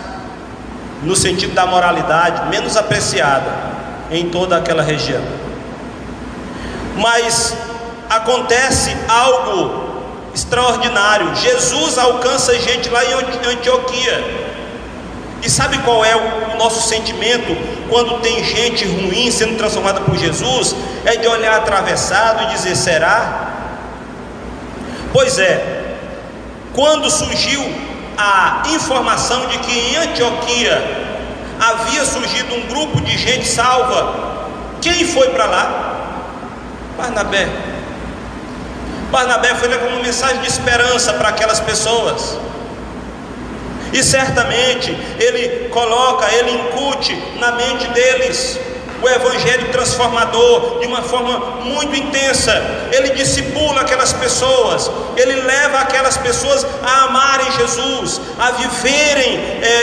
no sentido da moralidade, menos apreciada em toda aquela região. Mas acontece algo extraordinário. Jesus alcança gente lá em Antioquia. E sabe qual é o nosso sentimento quando tem gente ruim sendo transformada por Jesus? É de olhar atravessado e dizer: será? Pois é, quando surgiu a informação de que em Antioquia havia surgido um grupo de gente salva, quem foi para lá? Barnabé. Barnabé foi levar uma mensagem de esperança para aquelas pessoas. E certamente ele incute na mente deles o evangelho transformador de uma forma muito intensa. Ele discipula aquelas pessoas, ele leva aquelas pessoas a amarem Jesus, a viverem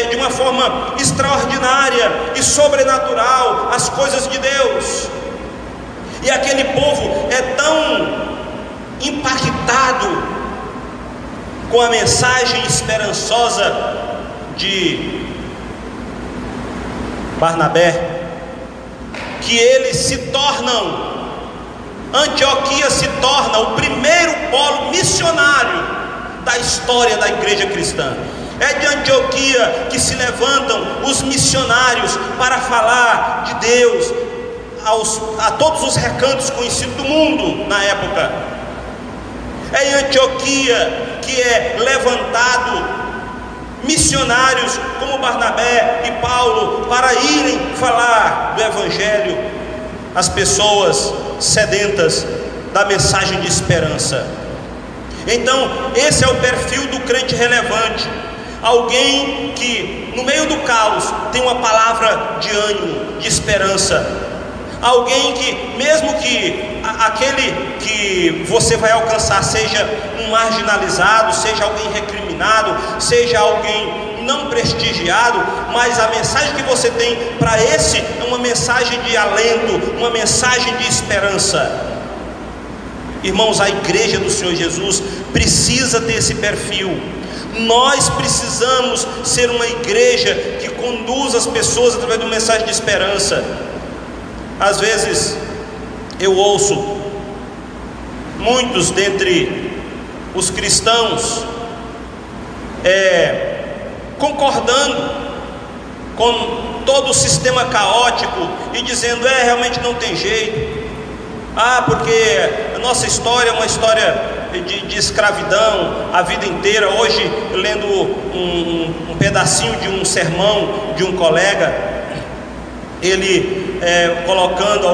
de uma forma extraordinária e sobrenatural as coisas de Deus. E aquele povo é tão impactado com a mensagem esperançosa de Barnabé, que eles se tornam, Antioquia se torna o primeiro polo missionário da história da igreja cristã. É de Antioquia que se levantam os missionários para falar de Deus a todos os recantos conhecidos do mundo na época. É em Antioquia que é levantado missionários como Barnabé e Paulo para irem falar do evangelho às pessoas sedentas da mensagem de esperança. Então esse é o perfil do crente relevante, alguém que no meio do caos, tem uma palavra de ânimo, de esperança. Alguém que, mesmo que aquele que você vai alcançar seja um marginalizado, seja alguém recriminado, seja alguém não prestigiado, mas a mensagem que você tem para esse é uma mensagem de alento, uma mensagem de esperança. Irmãos, a igreja do Senhor Jesus precisa ter esse perfil. Nós precisamos ser uma igreja que conduz as pessoas através de uma mensagem de esperança. Às vezes eu ouço muitos dentre os cristãos concordando com todo o sistema caótico e dizendo: realmente não tem jeito. Porque a nossa história é uma história de escravidão a vida inteira. Hoje, lendo um pedacinho de um sermão de um colega, ele colocando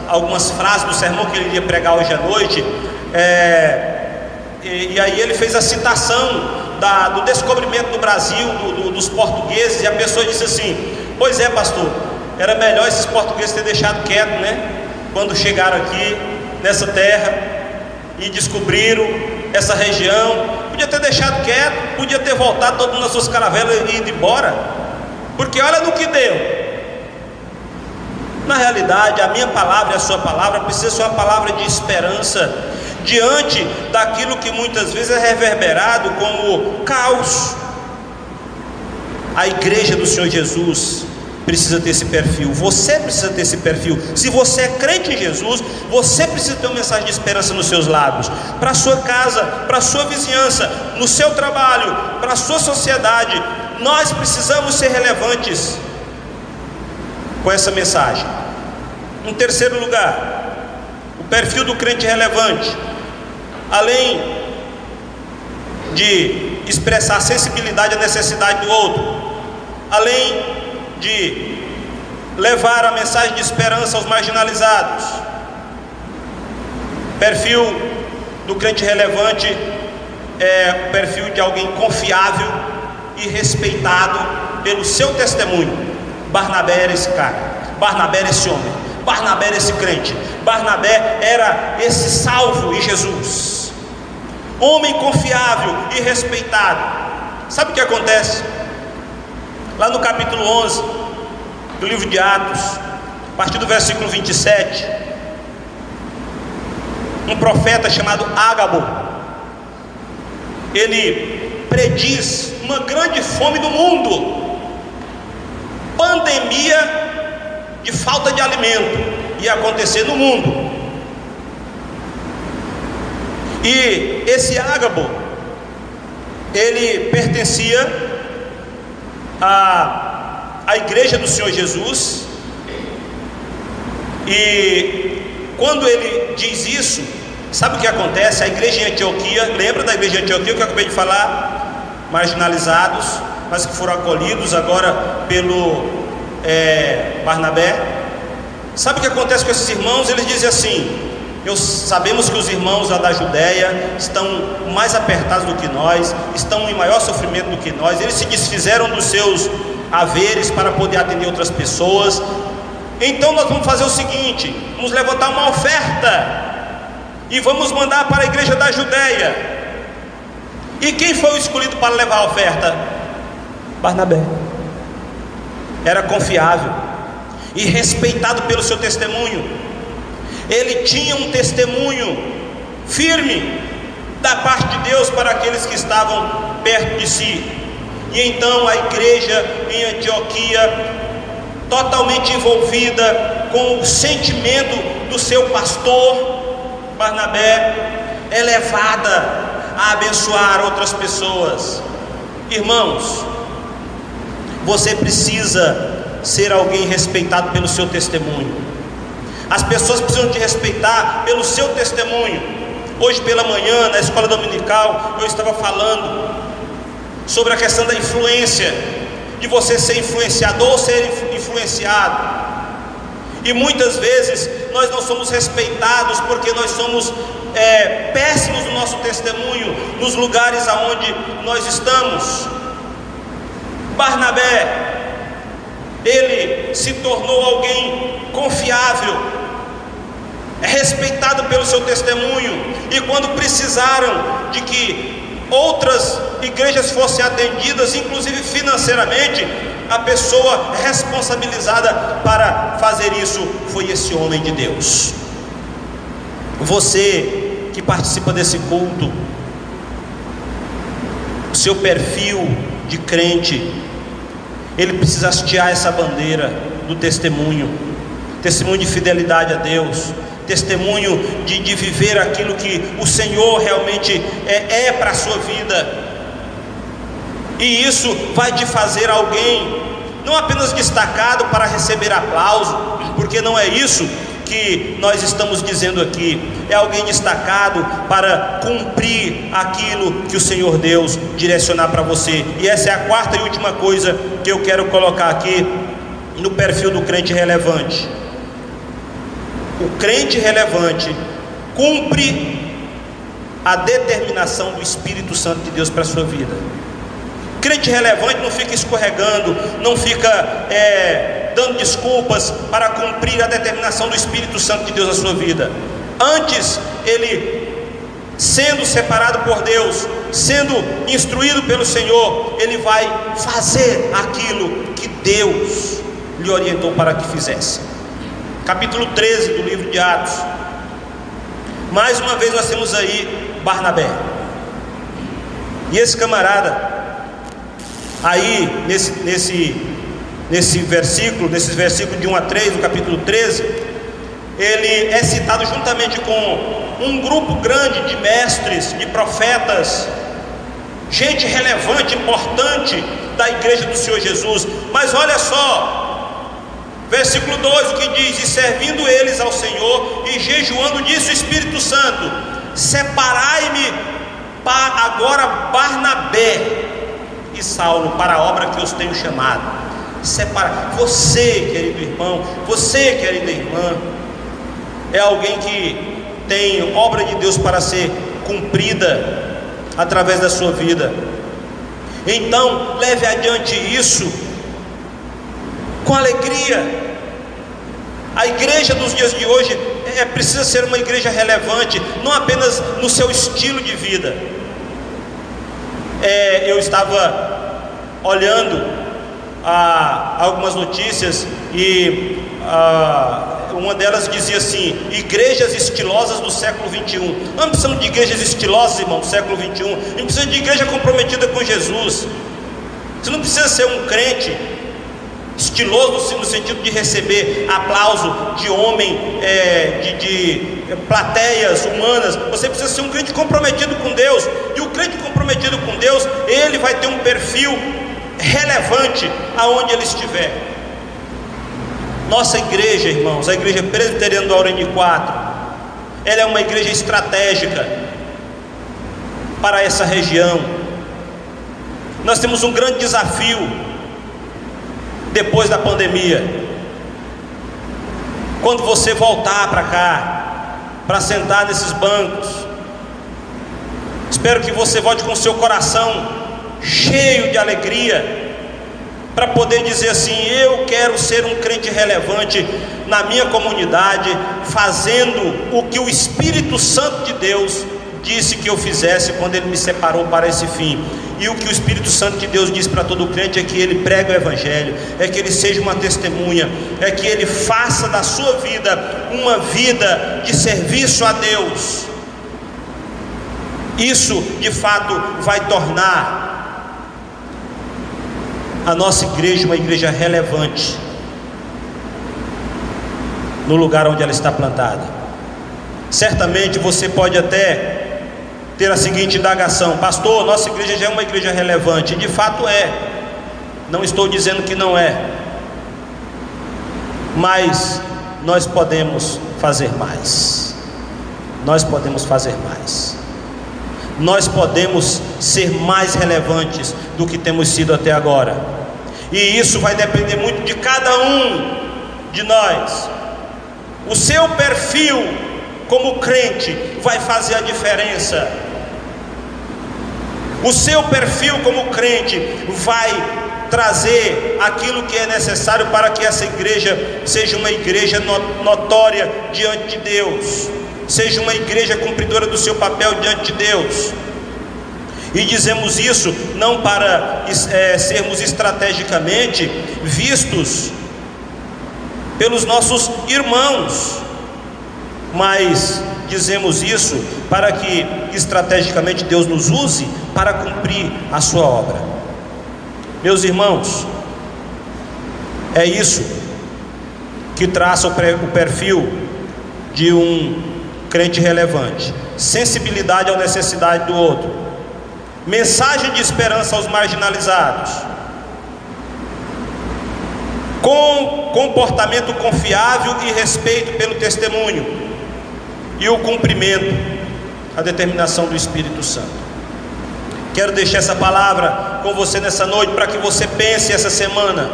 algumas frases do sermão que ele ia pregar hoje à noite, e aí ele fez a citação do descobrimento do Brasil, dos portugueses, e a pessoa disse assim: pois é, pastor, era melhor esses portugueses ter deixado quieto, né? Quando chegaram aqui nessa terra e descobriram essa região, podia ter deixado quieto, podia ter voltado todo mundo nas suas caravelas e ido embora, porque olha no que deu. Na realidade, a minha palavra e a sua palavra precisa ser uma palavra de esperança diante daquilo que muitas vezes é reverberado como caos. A igreja do Senhor Jesus precisa ter esse perfil. Você precisa ter esse perfil. Se você é crente em Jesus, você precisa ter uma mensagem de esperança nos seus lábios, para a sua casa, para a sua vizinhança, no seu trabalho, para a sua sociedade. Nós precisamos ser relevantes com essa mensagem. Em terceiro lugar, o perfil do crente relevante, além de expressar sensibilidade à necessidade do outro, além de levar a mensagem de esperança aos marginalizados, perfil do crente relevante é o perfil de alguém confiável e respeitado pelo seu testemunho. Barnabé era esse cara, Barnabé era esse homem, Barnabé era esse crente, Barnabé era esse salvo em Jesus, homem confiável e respeitado. Sabe o que acontece? Lá no capítulo 11 do livro de Atos, a partir do versículo 27, um profeta chamado Ágabo, ele prediz uma grande fome no mundo, pandemia de falta de alimento ia acontecer no mundo. E esse Ágabo, ele pertencia a igreja do Senhor Jesus, e quando ele diz isso, sabe o que acontece? A igreja em Antioquia, lembra da igreja em Antioquia que eu acabei de falar? Marginalizados, mas que foram acolhidos agora pelo Barnabé. Sabe o que acontece com esses irmãos? Eles dizem assim: sabemos que os irmãos lá da Judéia estão mais apertados do que nós, estão em maior sofrimento do que nós. Eles se desfizeram dos seus haveres para poder atender outras pessoas. Então nós vamos fazer o seguinte: vamos levantar uma oferta e vamos mandar para a igreja da Judéia. E quem foi o escolhido para levar a oferta? Barnabé. Era confiável e respeitado pelo seu testemunho. Ele tinha um testemunho firme da parte de Deus para aqueles que estavam perto de si. E então a igreja em Antioquia, totalmente envolvida com o sentimento do seu pastor Barnabé, é levada a abençoar outras pessoas. Irmãos, você precisa ser alguém respeitado pelo seu testemunho. As pessoas precisam te respeitar pelo seu testemunho. Hoje pela manhã, na escola dominical, eu estava falando sobre a questão da influência, de você ser influenciador ou ser influenciado. E muitas vezes nós não somos respeitados porque nós somos péssimos no nosso testemunho, nos lugares aonde nós estamos. Barnabé, ele se tornou alguém confiável, respeitado pelo seu testemunho, e quando precisaram de que outras igrejas fossem atendidas, inclusive financeiramente, a pessoa responsabilizada para fazer isso foi esse homem de Deus. Você que participa desse culto, o seu perfil de crente, ele precisa hastear essa bandeira do testemunho de fidelidade a Deus, testemunho de viver aquilo que o Senhor realmente é para a sua vida. E isso vai te fazer alguém não apenas destacado para receber aplauso, porque não é isso que nós estamos dizendo aqui. É alguém destacado para cumprir aquilo que o Senhor Deus direcionar para você. E essa é a quarta e última coisa que eu quero colocar aqui no perfil do crente relevante. O crente relevante cumpre a determinação do Espírito Santo de Deus para a sua vida. Crente relevante não fica escorregando, não fica dando desculpas para cumprir a determinação do Espírito Santo de Deus na sua vida. Antes, ele, sendo separado por Deus, sendo instruído pelo Senhor, ele vai fazer aquilo que Deus lhe orientou para que fizesse. Capítulo 13 do livro de Atos. Mais uma vez nós temos aí Barnabé. E esse camarada, aí nesses versículos de 1 a 3 do capítulo 13, ele é citado juntamente com um grupo grande de mestres, de profetas, gente relevante, importante da igreja do Senhor Jesus. Mas olha só, versículo 2, o que diz: e servindo eles ao Senhor e jejuando, disse o Espírito Santo: separai-me agora Barnabé e Saulo para a obra que os tenho chamado. Separa. Você, querido irmão, você, querida irmã, é alguém que tem obra de Deus para ser cumprida através da sua vida. Então leve adiante isso com alegria. A igreja dos dias de hoje precisa ser uma igreja relevante, não apenas no seu estilo de vida. Eu estava olhando algumas notícias e uma delas dizia assim: igrejas estilosas do século 21. Nós não precisamos de igrejas estilosas, irmão, do século 21. A gente precisa de igreja comprometida com Jesus. Você não precisa ser um crente estiloso no sentido de receber aplauso de homem, de plateias humanas. Você precisa ser um crente comprometido com Deus. E o crente comprometido com Deus, ele vai ter um perfil relevante aonde ele estiver. Nossa igreja, irmãos, a igreja presbiteriana do Aureni 4, ela é uma igreja estratégica para essa região. Nós temos um grande desafio depois da pandemia. Quando você voltar para cá, para sentar nesses bancos, espero que você volte com o seu coração cheio de alegria, para poder dizer assim: eu quero ser um crente relevante na minha comunidade, fazendo o que o Espírito Santo de Deus disse que eu fizesse quando Ele me separou para esse fim. E o que o Espírito Santo de Deus diz para todo crente é que ele pregue o Evangelho, é que ele seja uma testemunha, é que ele faça da sua vida uma vida de serviço a Deus. Isso de fato vai tornar a nossa igreja uma igreja relevante no lugar onde ela está plantada. Certamente você pode até ter a seguinte indagação: pastor, nossa igreja já é uma igreja relevante. De fato é, não estou dizendo que não é, mas nós podemos fazer mais. Nós podemos fazer mais. Nós podemos ser mais relevantes do que temos sido até agora. E isso vai depender muito de cada um de nós. O seu perfil como crente vai fazer a diferença. O seu perfil como crente vai trazer aquilo que é necessário para que essa igreja seja uma igreja notória diante de Deus, seja uma igreja cumpridora do seu papel diante de Deus. E dizemos isso não para sermos estrategicamente vistos pelos nossos irmãos, mas dizemos isso para que estrategicamente Deus nos use para cumprir a sua obra. Meus irmãos, é isso que traça o perfil de um crente relevante: sensibilidade à necessidade do outro, mensagem de esperança aos marginalizados, com comportamento confiável e respeito pelo testemunho, e o cumprimento, a determinação do Espírito Santo. Quero deixar essa palavra com você nessa noite, para que você pense essa semana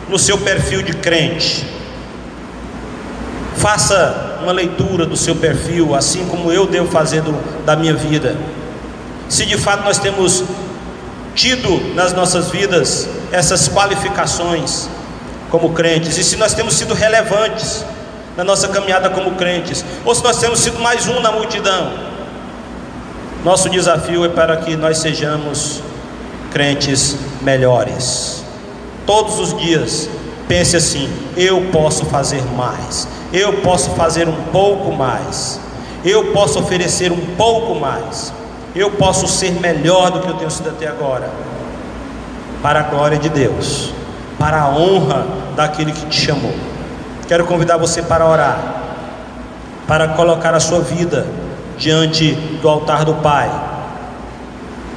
no seu perfil de crente. Faça uma leitura do seu perfil, assim como eu devo fazer da minha vida. Se de fato nós temos tido nas nossas vidas essas qualificações como crentes, e se nós temos sido relevantes na nossa caminhada como crentes, ou se nós temos sido mais um na multidão. Nosso desafio é para que nós sejamos crentes melhores. Todos os dias pense assim: eu posso fazer mais, eu posso fazer um pouco mais, eu posso oferecer um pouco mais, eu posso ser melhor do que eu tenho sido até agora, para a glória de Deus, para a honra daquele que te chamou. Quero convidar você para orar, para colocar a sua vida diante do altar do Pai,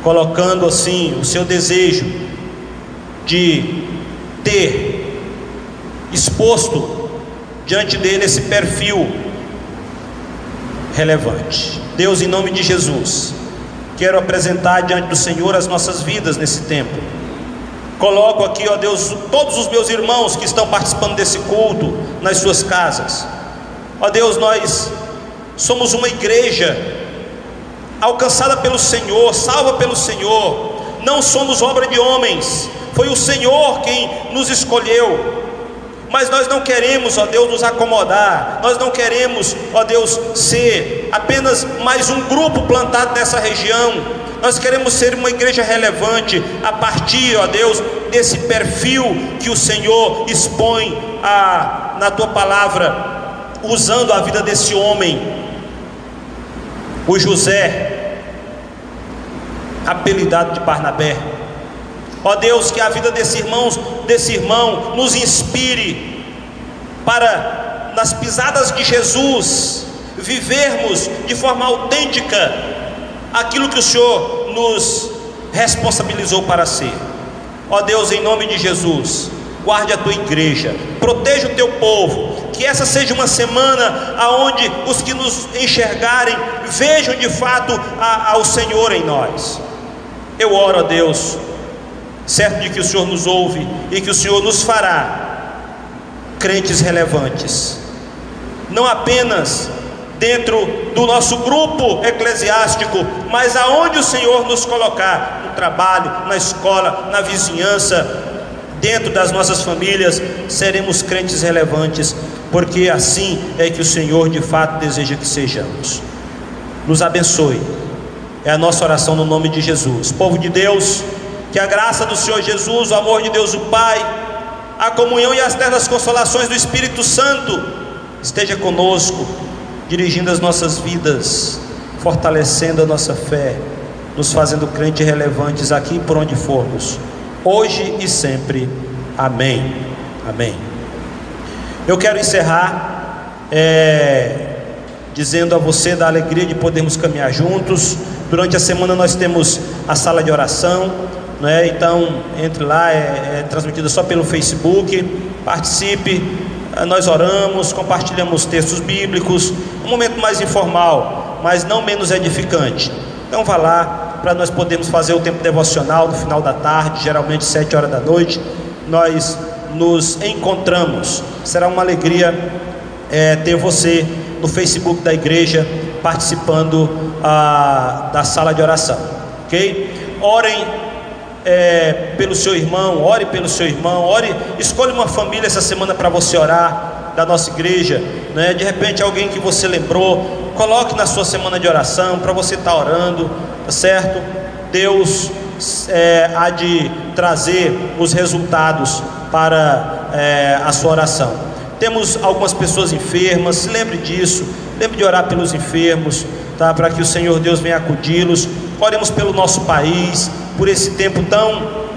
colocando assim o seu desejo de ter exposto diante dele esse perfil relevante. Deus, em nome de Jesus, quero apresentar diante do Senhor as nossas vidas nesse tempo. Coloco aqui, ó Deus, todos os meus irmãos que estão participando desse culto nas suas casas. Ó Deus, nós somos uma igreja alcançada pelo Senhor, salva pelo Senhor. Não somos obra de homens, foi o Senhor quem nos escolheu. Mas nós não queremos, ó Deus, nos acomodar. Nós não queremos, ó Deus, ser apenas mais um grupo plantado nessa região. Nós queremos ser uma igreja relevante a partir, ó Deus, desse perfil que o Senhor expõe na tua palavra, usando a vida desse homem, o José, apelidado de Barnabé. Ó Deus, que a vida desse irmão nos inspire para, nas pisadas de Jesus, vivermos de forma autêntica aquilo que o Senhor nos responsabilizou para ser. Ó Deus, em nome de Jesus, guarde a tua igreja, proteja o teu povo. Que essa seja uma semana aonde os que nos enxergarem vejam de fato ao Senhor em nós. Eu oro a Deus, certo de que o Senhor nos ouve e que o Senhor nos fará crentes relevantes, não apenas dentro do nosso grupo eclesiástico, mas aonde o Senhor nos colocar, no trabalho, na escola, na vizinhança, dentro das nossas famílias, seremos crentes relevantes, porque assim é que o Senhor de fato deseja que sejamos. Nos abençoe, é a nossa oração no nome de Jesus. Povo de Deus, que a graça do Senhor Jesus, o amor de Deus o Pai, a comunhão e as ternas consolações do Espírito Santo esteja conosco, dirigindo as nossas vidas, fortalecendo a nossa fé, nos fazendo crentes relevantes aqui e por onde formos, hoje e sempre. Amém. Amém. Eu quero encerrar dizendo a você da alegria de podermos caminhar juntos. Durante a semana nós temos a sala de oração, né? Então entre lá, é transmitida só pelo Facebook. Participe, nós oramos, compartilhamos textos bíblicos, um momento mais informal, mas não menos edificante. Então vá lá, para nós podermos fazer o tempo devocional no final da tarde, geralmente 7 horas da noite. Nós nos encontramos. Será uma alegria ter você no Facebook da igreja participando da sala de oração, ok? Orem pelo seu irmão, ore pelo seu irmão, ore, escolha uma família essa semana para você orar, da nossa igreja, né? De repente alguém que você lembrou, coloque na sua semana de oração, para você estar orando, tá certo? Deus há de trazer os resultados para a sua oração. Temos algumas pessoas enfermas, se lembre disso, lembre de orar pelos enfermos, tá? Para que o Senhor Deus venha acudi-los. Oremos pelo nosso país, por esse tempo tão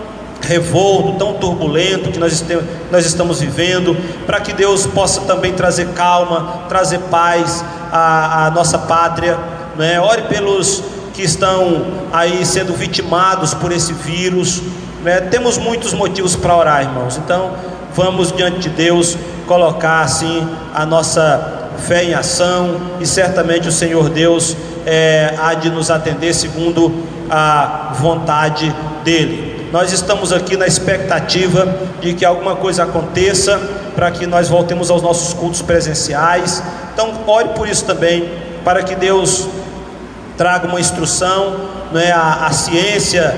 revolto, tão turbulento que nós estamos vivendo, para que Deus possa também trazer calma, trazer paz à nossa pátria, né? Ore pelos que estão aí sendo vitimados por esse vírus, né? Temos muitos motivos para orar, irmãos, então vamos diante de Deus colocar assim a nossa fé em ação, e certamente o Senhor Deus há de nos atender segundo a vontade dele. Nós estamos aqui na expectativa de que alguma coisa aconteça para que nós voltemos aos nossos cultos presenciais. Então ore por isso também, para que Deus traga uma instrução, né, a ciência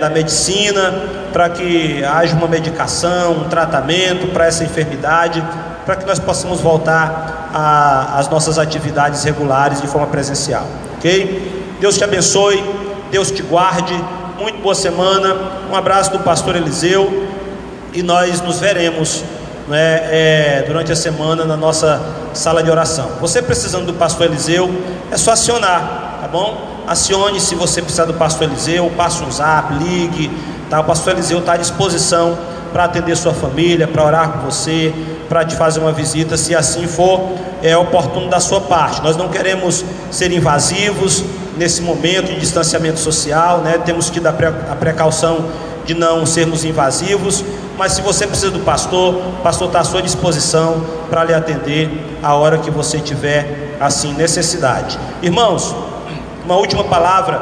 da medicina, para que haja uma medicação, um tratamento para essa enfermidade, para que nós possamos voltar às nossas atividades regulares de forma presencial, ok? Deus te abençoe, Deus te guarde, muito boa semana, um abraço do pastor Eliseu, e nós nos veremos, né, durante a semana na nossa sala de oração. Você precisando do pastor Eliseu, é só acionar, tá bom? Acione se você precisar do pastor Eliseu, passe um zap, ligue, tá? O pastor Eliseu está à disposição para atender sua família, para orar com você, para te fazer uma visita, se assim for oportuno da sua parte. Nós não queremos ser invasivos nesse momento de distanciamento social, né? Temos que dar a precaução de não sermos invasivos, mas se você precisa do pastor, o pastor está à sua disposição para lhe atender a hora que você tiver assim necessidade. Irmãos, uma última palavra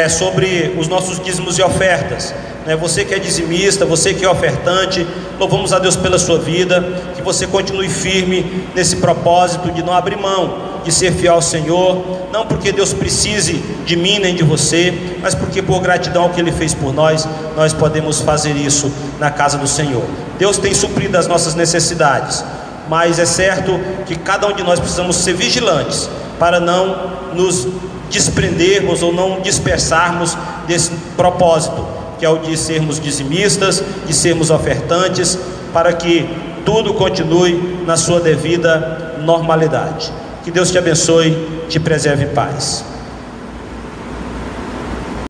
sobre os nossos dízimos e ofertas, né? Você que é dizimista, você que é ofertante, louvamos a Deus pela sua vida, que você continue firme nesse propósito de não abrir mão, de ser fiel ao Senhor, não porque Deus precise de mim nem de você, mas porque por gratidão ao que Ele fez por nós, nós podemos fazer isso na casa do Senhor. Deus tem suprido as nossas necessidades, mas é certo que cada um de nós precisamos ser vigilantes para não nos desprendermos ou não dispersarmos desse propósito, que é o de sermos dizimistas, de sermos ofertantes, para que tudo continue na sua devida normalidade. Que Deus te abençoe, te preserve em paz.